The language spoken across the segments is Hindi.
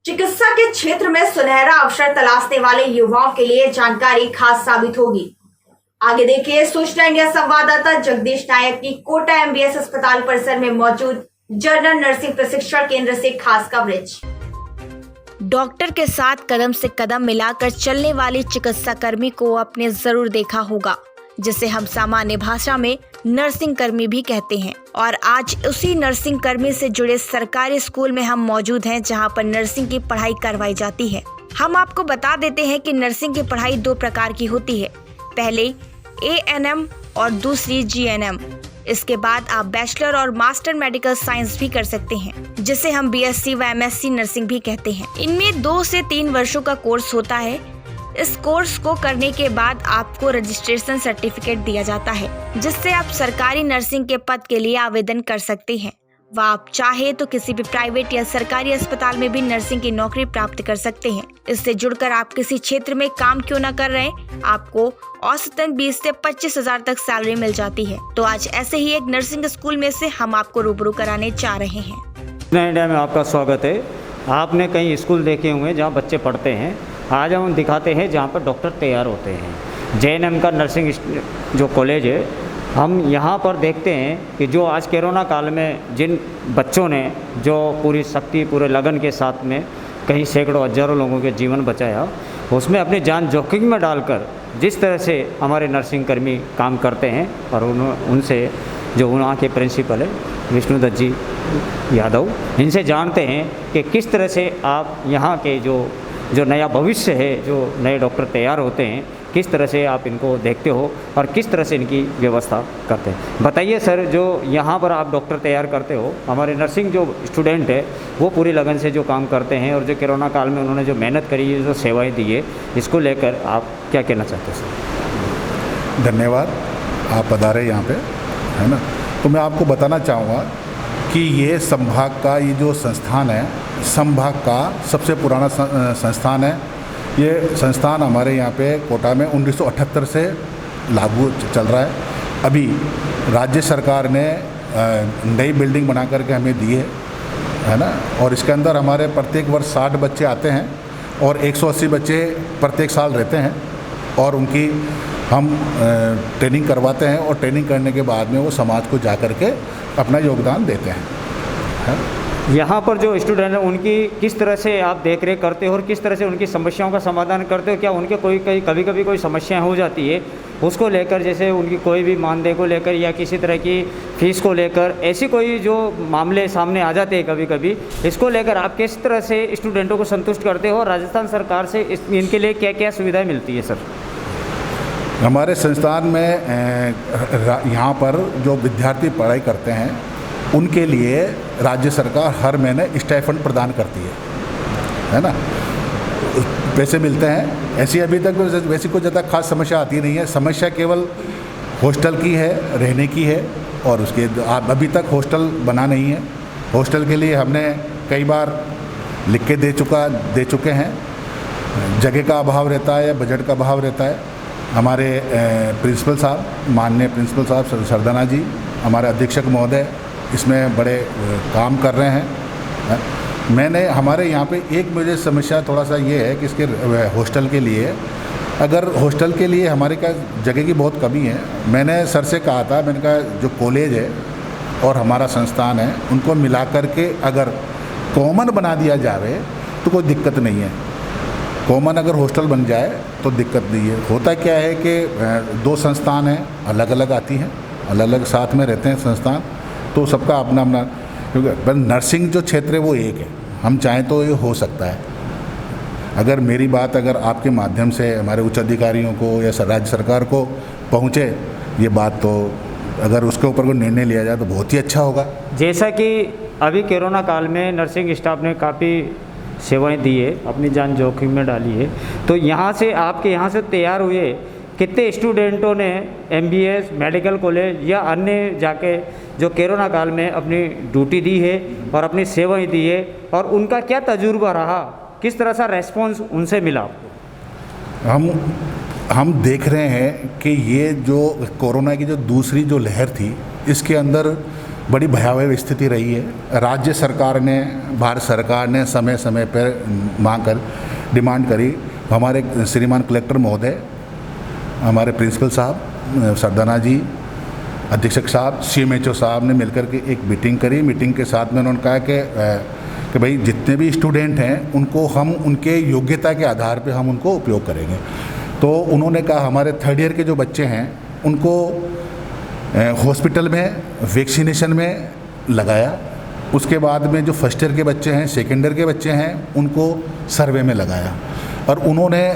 चिकित्सा के क्षेत्र में सुनहरा अवसर तलाशने वाले युवाओं के लिए जानकारी खास साबित होगी। आगे देखिए सूचना इंडिया संवाददाता जगदीश नायक की कोटा एमबीएस अस्पताल परिसर में मौजूद जनरल नर्सिंग प्रशिक्षण केंद्र से खास कवरेज। डॉक्टर के साथ कदम से कदम मिलाकर चलने वाली चिकित्सा कर्मी को आपने जरूर देखा होगा, जिसे हम सामान्य भाषा में नर्सिंग कर्मी भी कहते हैं। और आज उसी नर्सिंग कर्मी से जुड़े सरकारी स्कूल में हम मौजूद हैं, जहां पर नर्सिंग की पढ़ाई करवाई जाती है। हम आपको बता देते हैं कि नर्सिंग की पढ़ाई 2 प्रकार की होती है, पहले ANM और दूसरी GNM। इसके बाद आप बैचलर और मास्टर मेडिकल साइंस भी कर सकते हैं, जिसे हम BSc व MSc नर्सिंग भी कहते हैं। इनमें 2 से 3 वर्षों का कोर्स होता है। इस कोर्स को करने के बाद आपको रजिस्ट्रेशन सर्टिफिकेट दिया जाता है, जिससे आप सरकारी नर्सिंग के पद के लिए आवेदन कर सकते हैं व आप चाहे तो किसी भी प्राइवेट या सरकारी अस्पताल में भी नर्सिंग की नौकरी प्राप्त कर सकते हैं। इससे जुड़कर आप किसी क्षेत्र में काम क्यों न कर रहे, आपको औसतन 20 से 25 हजार तक सैलरी मिल जाती है। तो आज ऐसे ही एक नर्सिंग स्कूल में से हम आपको रूबरू कराने जा रहे हैं। इंडिया में आपका स्वागत है। आपने कई स्कूल देखे हुए जहाँ बच्चे पढ़ते हैं। आज हम दिखाते हैं जहाँ पर डॉक्टर तैयार होते हैं। JNM का नर्सिंग जो कॉलेज है, हम यहाँ पर देखते हैं कि जो आज कोरोना काल में जिन बच्चों ने जो पूरी शक्ति पूरे लगन के साथ में कई सैकड़ों हजारों लोगों के जीवन बचाया, उसमें अपनी जान जोखिम में डालकर जिस तरह से हमारे नर्सिंग कर्मी काम करते हैं, और उनसे जो वहाँ के प्रिंसिपल है विष्णुदत्त जी यादव, इनसे जानते हैं कि किस तरह से आप यहाँ के जो नया भविष्य है, जो नए डॉक्टर तैयार होते हैं, किस तरह से आप इनको देखते हो और किस तरह से इनकी व्यवस्था करते हैं। बताइए सर, जो यहाँ पर आप डॉक्टर तैयार करते हो, हमारे नर्सिंग जो स्टूडेंट है वो पूरी लगन से जो काम करते हैं और जो कोरोना काल में उन्होंने जो मेहनत करी है, जो सेवाएं दी है, इसको लेकर आप क्या कहना चाहते हैं सर? धन्यवाद, आप पधारे यहाँ पे, है ना। तो मैं आपको बताना चाहूँगा कि ये संभाग का ये जो संस्थान है, संभाग का सबसे पुराना संस्थान है। ये संस्थान हमारे यहाँ पे कोटा में 1978 से लागू चल रहा है। अभी राज्य सरकार ने नई बिल्डिंग बना करके हमें दी है ना, और इसके अंदर हमारे प्रत्येक वर्ष 60 बच्चे आते हैं और 180 बच्चे प्रत्येक साल रहते हैं, और उनकी हम ट्रेनिंग करवाते हैं, और ट्रेनिंग करने के बाद में वो समाज को जा कर के अपना योगदान देते हैं। यहाँ पर जो स्टूडेंट हैं उनकी किस तरह से आप देख रेख करते हो और किस तरह से उनकी समस्याओं का समाधान करते हो? क्या उनके कभी कभी कोई समस्याएं हो जाती है, उसको लेकर, जैसे उनकी कोई भी मानदेय को लेकर या किसी तरह की फीस को लेकर, ऐसी कोई जो मामले सामने आ जाते हैं कभी कभी, इसको लेकर आप किस तरह से स्टूडेंटों को संतुष्ट करते हो? राजस्थान सरकार से इनके लिए क्या क्या सुविधाएँ मिलती है सर? हमारे संस्थान में यहाँ पर जो विद्यार्थी पढ़ाई करते हैं उनके लिए राज्य सरकार हर महीने स्टाइपेंड प्रदान करती है ना। पैसे मिलते हैं। ऐसी अभी तक वैसी कोई ज़्यादा खास समस्या आती नहीं है। समस्या केवल हॉस्टल की है, रहने की है, और उसके अभी तक हॉस्टल बना नहीं है। हॉस्टल के लिए हमने कई बार लिख के दे चुके हैं। जगह का अभाव रहता है या बजट का अभाव रहता है। हमारे प्रिंसिपल साहब, माननीय प्रिंसिपल साहब सरदाना जी, हमारे अधीक्षक महोदय इसमें बड़े काम कर रहे हैं। मैंने हमारे यहाँ पे एक मुझे समस्या थोड़ा सा ये है कि इसके हॉस्टल के लिए, अगर हॉस्टल के लिए हमारे का जगह की बहुत कमी है। मैंने सर से कहा था, मैंने कहा जो कॉलेज है और हमारा संस्थान है उनको मिला कर के अगर कॉमन बना दिया जाए तो कोई दिक्कत नहीं है। कॉमन अगर हॉस्टल बन जाए तो दिक्कत नहीं है। होता क्या है कि 2 संस्थान हैं, अलग अलग आती हैं, अलग अलग साथ में रहते हैं संस्थान, तो सबका अपना अपना, क्योंकि नर्सिंग जो क्षेत्र है वो एक है। हम चाहें तो ये हो सकता है। अगर मेरी बात अगर आपके माध्यम से हमारे उच्च अधिकारियों को या राज्य सरकार को पहुँचे ये बात, तो अगर उसके ऊपर कोई निर्णय लिया जाए तो बहुत ही अच्छा होगा। जैसा कि अभी कोरोना काल में नर्सिंग स्टाफ ने काफ़ी सेवाएं दी है, अपनी जान जोखिम में डाली है, तो यहाँ से आपके यहाँ से तैयार हुए कितने स्टूडेंटों ने MBS मेडिकल कॉलेज या अन्य जाके जो कोरोना काल में अपनी ड्यूटी दी है और अपनी सेवाएं दी है, और उनका क्या तजुर्बा रहा, किस तरह सा रेस्पॉन्स उनसे मिला? हम देख रहे हैं कि ये जो कोरोना की जो दूसरी जो लहर थी, इसके अंदर बड़ी भयावह स्थिति रही है। राज्य सरकार ने, भारत सरकार ने समय समय पर डिमांड करी। हमारे श्रीमान कलेक्टर महोदय, हमारे प्रिंसिपल साहब सरदाना जी, अधीक्षक साहब, CMHO साहब ने मिलकर के एक मीटिंग करी। मीटिंग के साथ में उन्होंने कहा कि भाई जितने भी स्टूडेंट हैं उनको हम उनके योग्यता के आधार पे हम उनको उपयोग करेंगे। तो उन्होंने कहा हमारे 3rd ईयर के जो बच्चे हैं उनको हॉस्पिटल में वैक्सीनेशन में लगाया। उसके बाद में जो 1st ईयर के बच्चे हैं, 2nd ईयर के बच्चे हैं, उनको सर्वे में लगाया। और उन्होंने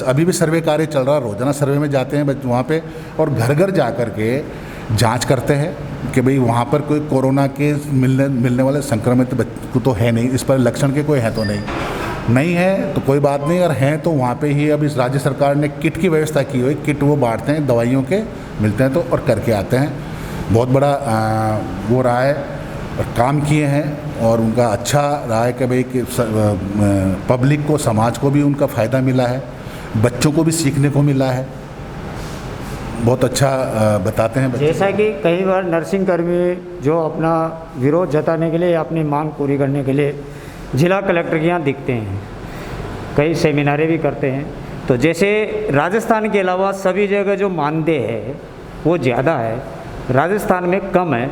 अभी भी सर्वे कार्य चल रहा है, रोज़ाना सर्वे में जाते हैं वहाँ पे और घर घर जा कर के जांच करते हैं कि भाई वहाँ पर कोई कोरोना के मिलने वाले संक्रमित बच्चे तो है नहीं, इस पर लक्षण के कोई है तो नहीं है तो कोई बात नहीं, और हैं तो वहाँ पे ही अब इस राज्य सरकार ने किट की व्यवस्था की हुई। किट वो बांटते हैं, दवाइयों के मिलते हैं तो और करके आते हैं। बहुत बड़ा वो रहा है और काम किए हैं और उनका अच्छा रहा है कि भाई कि पब्लिक को, समाज को भी उनका फ़ायदा मिला है, बच्चों को भी सीखने को मिला है। बहुत अच्छा बताते हैं बच्चे। जैसा कि कई बार नर्सिंग कर्मी जो अपना विरोध जताने के लिए या अपनी मांग पूरी करने के लिए जिला कलेक्टर के यहाँ दिखते हैं, कई सेमिनारें भी करते हैं। तो जैसे राजस्थान के अलावा सभी जगह जो मानदेय है वो ज़्यादा है, राजस्थान में कम है।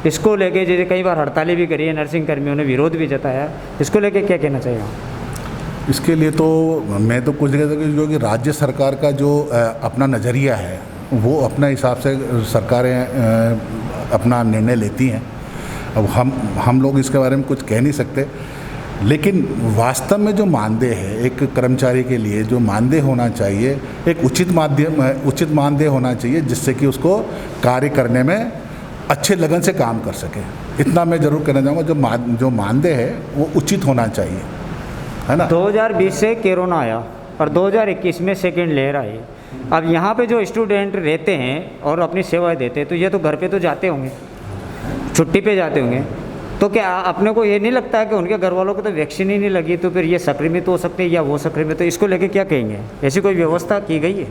इसको लेके जैसे कई बार हड़तालें भी करी है, नर्सिंग कर्मियों ने विरोध भी जताया, इसको लेके क्या कहना चाहिए? इसके लिए तो मैं तो कुछ जगह क्योंकि राज्य सरकार का जो अपना नज़रिया है वो अपना हिसाब से सरकारें अपना निर्णय लेती हैं। अब हम लोग इसके बारे में कुछ कह नहीं सकते, लेकिन वास्तव में जो मानदेय है एक कर्मचारी के लिए, जो मानदेय होना चाहिए एक उचित मानदेय होना चाहिए, जिससे कि उसको कार्य करने में अच्छे लगन से काम कर सके। इतना मैं ज़रूर कहना चाहूँगा, जो मानदेय है वो उचित होना चाहिए, है ना। 2020 से कोरोना आया और 2021 में सेकेंड लहर आई। अब यहाँ पे जो स्टूडेंट रहते हैं और अपनी सेवाएं देते हैं तो ये तो घर पे तो जाते होंगे, छुट्टी पे जाते होंगे, तो क्या अपने को ये नहीं लगता है कि उनके घर वालों को तो वैक्सीन ही नहीं लगी तो फिर ये संक्रमित हो सकते हैं या वो संक्रमित, तो इसको लेके क्या कहेंगे? ऐसी कोई व्यवस्था की गई है?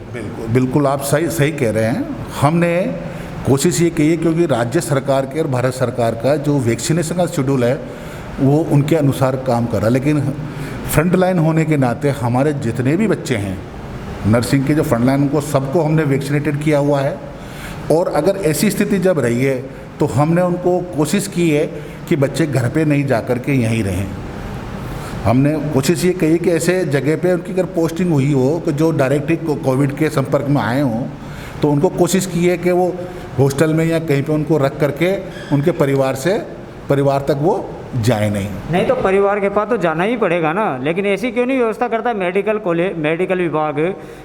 बिल्कुल आप सही कह रहे हैं। हमने कोशिश ये की है क्योंकि राज्य सरकार के और भारत सरकार का जो वैक्सीनेशन का शेड्यूल है वो उनके अनुसार काम कर रहा है, लेकिन फ्रंट लाइन होने के नाते हमारे जितने भी बच्चे हैं नर्सिंग के जो फ्रंट लाइन, उनको सबको हमने वैक्सीनेटेड किया हुआ है। और अगर ऐसी स्थिति जब रही है तो हमने उनको कोशिश की है कि बच्चे घर पे नहीं जा कर के यहीं रहें। हमने कोशिश ये कही कि ऐसे जगह पे उनकी अगर पोस्टिंग हुई हो कि जो डायरेक्ट ही कोविड के संपर्क में आए हों, तो उनको कोशिश की है कि वो हॉस्टल में या कहीं पे उनको रख करके उनके परिवार तक वो जाए नहीं तो परिवार के पास तो जाना ही पड़ेगा ना। लेकिन ऐसी क्यों नहीं व्यवस्था करता है मेडिकल विभाग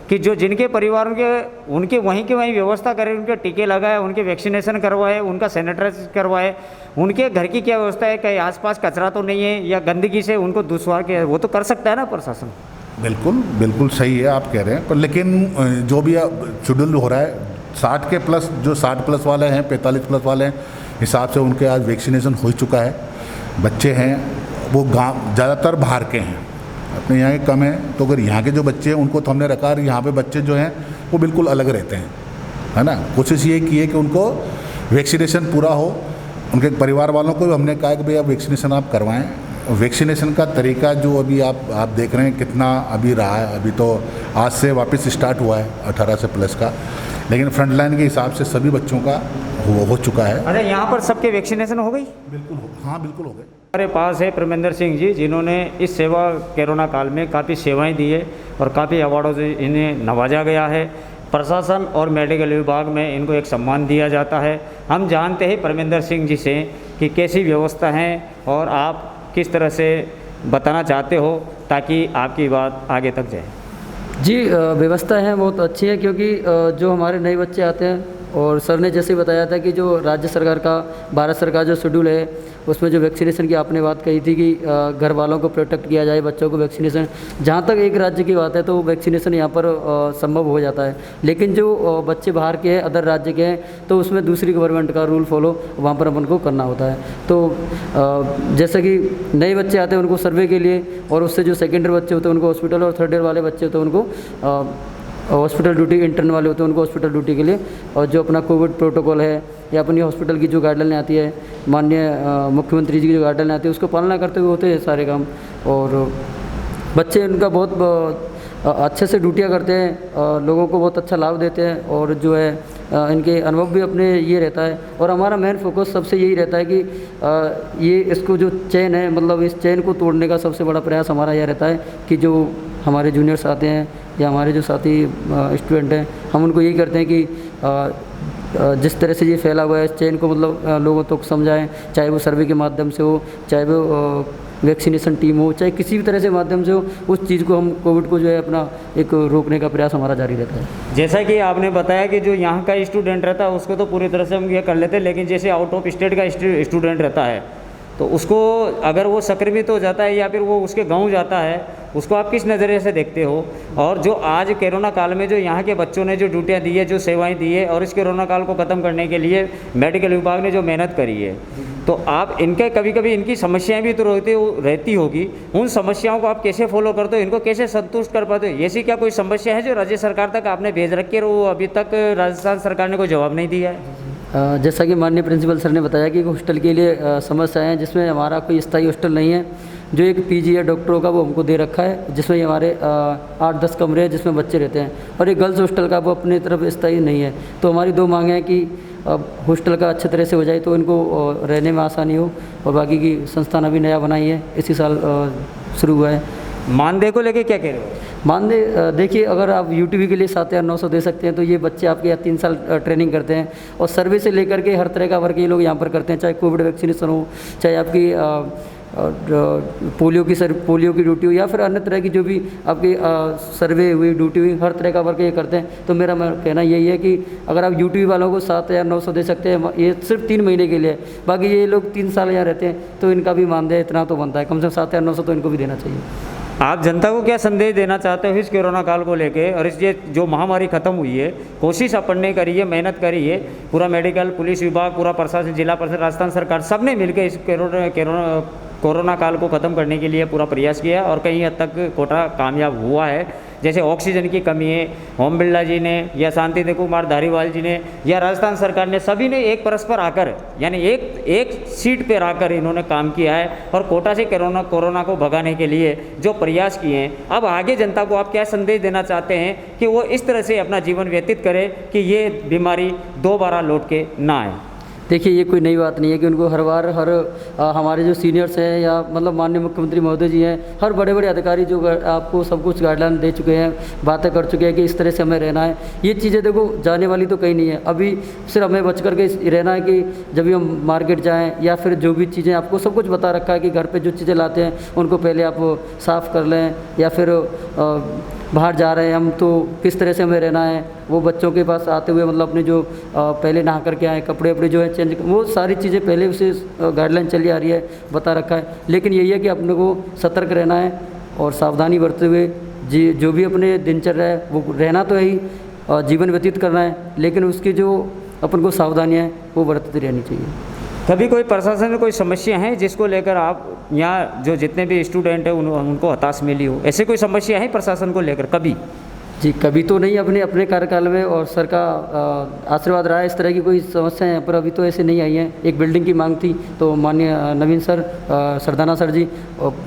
कि जो जिनके परिवार उनके वहीं के वहीं व्यवस्था करे, उनके टीके लगाए, उनके वैक्सीनेशन करवाए, उनका सैनिटाइज करवाए। उनके घर की क्या व्यवस्था है, कहीं आसपास कचरा तो नहीं है या गंदगी से उनको दुश्वार के, वो तो कर सकता है ना प्रशासन। बिल्कुल सही है आप कह रहे हैं, पर लेकिन जो भी शेड्यूल हो रहा है 60 के प्लस, जो 60 प्लस वाले हैं, 45 प्लस वाले हैं, हिसाब से उनके आज वैक्सीनेशन हो चुका है। बच्चे हैं वो गांव ज़्यादातर बाहर के हैं, अपने यहाँ के कम हैं। तो अगर यहाँ के जो बच्चे हैं उनको तो हमने रखा, और यहाँ पे बच्चे जो हैं वो बिल्कुल अलग रहते हैं, है ना। कोशिश ये की है कि उनको वैक्सीनेशन पूरा हो। उनके परिवार वालों को भी हमने कहा कि भाई आप वैक्सीनेशन आप करवाएं। वैक्सीनेशन का तरीका जो अभी आप देख रहे हैं कितना अभी रहा है, अभी तो आज से वापस स्टार्ट हुआ है 18 से प्लस का, लेकिन फ्रंट लाइन के हिसाब से सभी बच्चों का हो चुका है। अरे यहाँ पर सबके वैक्सीनेशन हो गई? बिल्कुल हो गए। हमारे पास है परमेंद्र सिंह जी, जिन्होंने इस सेवा कोरोना काल में काफ़ी सेवाएं दी है और काफ़ी अवार्डों से इन्हें नवाजा गया है। प्रशासन और मेडिकल विभाग में इनको एक सम्मान दिया जाता है। हम जानते हैं परमेंद्र सिंह जी से कि कैसी व्यवस्था है और आप किस तरह से बताना चाहते हो ताकि आपकी बात आगे तक जाए। जी, व्यवस्था है बहुत अच्छी है, क्योंकि जो हमारे नए बच्चे आते हैं और सर ने जैसे बताया था कि जो राज्य सरकार का, भारत सरकार जो शेड्यूल है उसमें जो वैक्सीनेशन की आपने बात कही थी कि घर वालों को प्रोटेक्ट किया जाए, बच्चों को वैक्सीनेशन, जहाँ तक एक राज्य की बात है तो वैक्सीनेशन यहाँ पर संभव हो जाता है। लेकिन जो बच्चे बाहर के हैं, अदर राज्य के हैं, तो उसमें दूसरी गवर्नमेंट का रूल फॉलो वहाँ पर अपन को करना होता है। तो जैसे कि नए बच्चे आते हैं उनको सर्वे के लिए, और उससे जो 2nd ईयर बच्चे होते हैं उनको हॉस्पिटल, और 3rd ईयर वाले बच्चे होते हैं उनको हॉस्पिटल ड्यूटी, इंटर्न वाले होते हैं उनको हॉस्पिटल ड्यूटी के लिए, और जो अपना कोविड प्रोटोकॉल है या अपनी हॉस्पिटल की जो गाइडलाइन आती है, माननीय मुख्यमंत्री जी की जो गाइडलाइन आती है उसको पालना करते हुए होते हैं सारे काम। और बच्चे उनका बहुत अच्छे से ड्यूटियाँ करते हैं, लोगों को बहुत अच्छा लाभ देते हैं और जो है इनके अनुभव भी अपने ये रहता है। और हमारा मेन फोकस सबसे यही रहता है कि ये इसको जो चेन है, मतलब इस चेन को तोड़ने का सबसे बड़ा प्रयास हमारा यह रहता है कि जो हमारे जूनियर्स आते हैं या हमारे जो साथी स्टूडेंट हैं, हम उनको यही करते हैं कि जिस तरह से ये फैला हुआ है इस चेन को मतलब लोगों तक समझाएं, चाहे वो सर्वे के माध्यम से हो, चाहे वो वैक्सीनेशन टीम हो, चाहे किसी भी तरह से माध्यम से हो, उस चीज़ को हम कोविड को जो है अपना एक रोकने का प्रयास हमारा जारी रहता है। जैसा कि आपने बताया कि जो यहाँ का स्टूडेंट रहता है उसको तो पूरी तरह से हम ये कर लेते हैं, लेकिन जैसे आउट ऑफ स्टेट का स्टूडेंट रहता है तो उसको अगर वो संक्रमित हो जाता है या फिर वो उसके गांव जाता है, उसको आप किस नज़रिए से देखते हो? और जो आज कोरोना काल में जो यहाँ के बच्चों ने जो ड्यूटियाँ दी है, जो सेवाएं दी है और इस कोरोना काल को ख़त्म करने के लिए मेडिकल विभाग ने जो मेहनत करी है, तो आप इनके कभी कभी इनकी समस्याएं भी तो रहती होगी, उन समस्याओं को आप कैसे फॉलो करते हो, इनको कैसे संतुष्ट कर पाते हो? ऐसी क्या कोई समस्या है जो राज्य सरकार तक आपने भेज रखी है और वो अभी तक राजस्थान सरकार ने कोई जवाब नहीं दिया है? जैसा कि माननीय प्रिंसिपल सर ने बताया कि हॉस्टल के लिए समस्या है, जिसमें हमारा कोई स्थायी हॉस्टल नहीं है। जो एक पीजी है डॉक्टरों का वो हमको दे रखा है, जिसमें हमारे 8-10 कमरे हैं जिसमें बच्चे रहते हैं, और एक गर्ल्स हॉस्टल का वो अपनी तरफ स्थायी नहीं है। तो हमारी दो मांगे हैं कि हॉस्टल का अच्छे तरह से हो जाए तो इनको रहने में आसानी हो, और बाकी की संस्थान अभी नया बनाई है, इसी साल शुरू हुआ है। मानदेय को लेके क्या कह रहे हो? मानदेय देखिए, अगर आप यूटीवी के लिए 7,900 दे सकते हैं तो ये बच्चे आपके यहाँ 3 साल ट्रेनिंग करते हैं, और सर्वे से लेकर के हर तरह का वर्क ये लोग यहाँ पर करते हैं, चाहे कोविड वैक्सीनेशन हो, चाहे आपकी पोलियो की ड्यूटी हो, या फिर अन्य तरह की जो भी आपकी सर्वे हुई, ड्यूटी हुई, हर तरह का वर्क ये करते हैं। तो मेरा कहना यही है कि अगर आप यूटीवी वालों को 7,900 दे सकते हैं, ये सिर्फ 3 महीने के लिए, बाकी ये लोग 3 साल यहाँ रहते हैं, तो इनका भी मानदेय इतना तो बनता है, कम से कम 7,900 तो इनको भी देना चाहिए। आप जनता को क्या संदेश देना चाहते हो इस कोरोना काल को लेके, और इस ये जो महामारी खत्म हुई है, कोशिश अपन ने करी है, मेहनत करी है, पूरा मेडिकल, पुलिस विभाग, पूरा प्रशासन, जिला परिषद, राजस्थान सरकार, सब ने मिलकर इस कोरोना काल को ख़त्म करने के लिए पूरा प्रयास किया और कहीं हद तक कोटा कामयाब हुआ है। जैसे ऑक्सीजन की कमी है, ओम बिरला जी ने या शांति कुमार धारीवाल जी ने या राजस्थान सरकार ने, सभी ने एक परस्पर आकर, यानी एक सीट पर आकर इन्होंने काम किया है और कोटा से कोरोना को भगाने के लिए जो प्रयास किए हैं। अब आगे जनता को आप क्या संदेश देना चाहते हैं कि वो इस तरह से अपना जीवन व्यतीत करे कि ये बीमारी दोबारा लौट के ना आए? देखिए, ये कोई नई बात नहीं है कि उनको हर बार हमारे जो सीनियर्स हैं या मतलब माननीय मुख्यमंत्री महोदय जी हैं, हर बड़े बड़े अधिकारी जो आपको सब कुछ गाइडलाइन दे चुके हैं, बातें कर चुके हैं कि इस तरह से हमें रहना है। ये चीज़ें देखो जाने वाली तो कहीं नहीं है, अभी सिर्फ हमें बच करके रहना है कि जब भी हम मार्केट जाएँ या फिर जो भी चीज़ें, आपको सब कुछ बता रखा है कि घर पर जो चीज़ें लाते हैं उनको पहले आप साफ़ कर लें, या फिर बाहर जा रहे हैं हम तो किस तरह से हमें रहना है, वो बच्चों के पास आते हुए मतलब अपने जो पहले नहा करके आए, कपड़े वपड़े जो है चेंज, वो सारी चीज़ें पहले उसे गाइडलाइन चली आ रही है, बता रखा है। लेकिन यही है कि अपने को सतर्क रहना है और सावधानी बरतते हुए जो भी अपने दिनचर्या है वो रहना तो है ही, जीवन व्यतीत करना है, लेकिन उसकी जो अपन को सावधानियाँ हैं वो बरतती रहनी चाहिए। कभी कोई प्रशासन में कोई समस्या है जिसको लेकर आप यहाँ जो जितने भी स्टूडेंट हैं उनको हताश मिली हो, ऐसे कोई समस्या है प्रशासन को लेकर कभी? जी, कभी तो नहीं, अपने कार्यकाल में, और सर का आशीर्वाद रहा है, इस तरह की कोई समस्या यहाँ पर अभी तो ऐसे नहीं आई हैं। एक बिल्डिंग की मांग थी तो माननीय नवीन सर, सरदाना सर जी,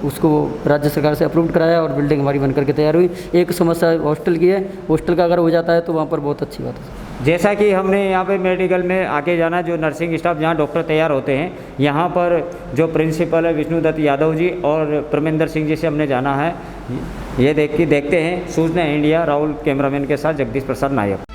उसको राज्य सरकार से अप्रूव कराया और बिल्डिंग हमारी बन करके तैयार हुई। एक समस्या हॉस्टल की है, हॉस्टल का अगर हो जाता है तो वहाँ पर बहुत अच्छी बात है। जैसा कि हमने यहाँ पे मेडिकल में आके जाना, जो नर्सिंग स्टाफ जहाँ डॉक्टर तैयार होते हैं, यहाँ पर जो प्रिंसिपल है विष्णुदत्त यादव जी और परमिंदर सिंह जी से हमने जाना है। ये देखते हैं सूचना इंडिया, राहुल कैमरामैन के साथ जगदीश प्रसाद नायक।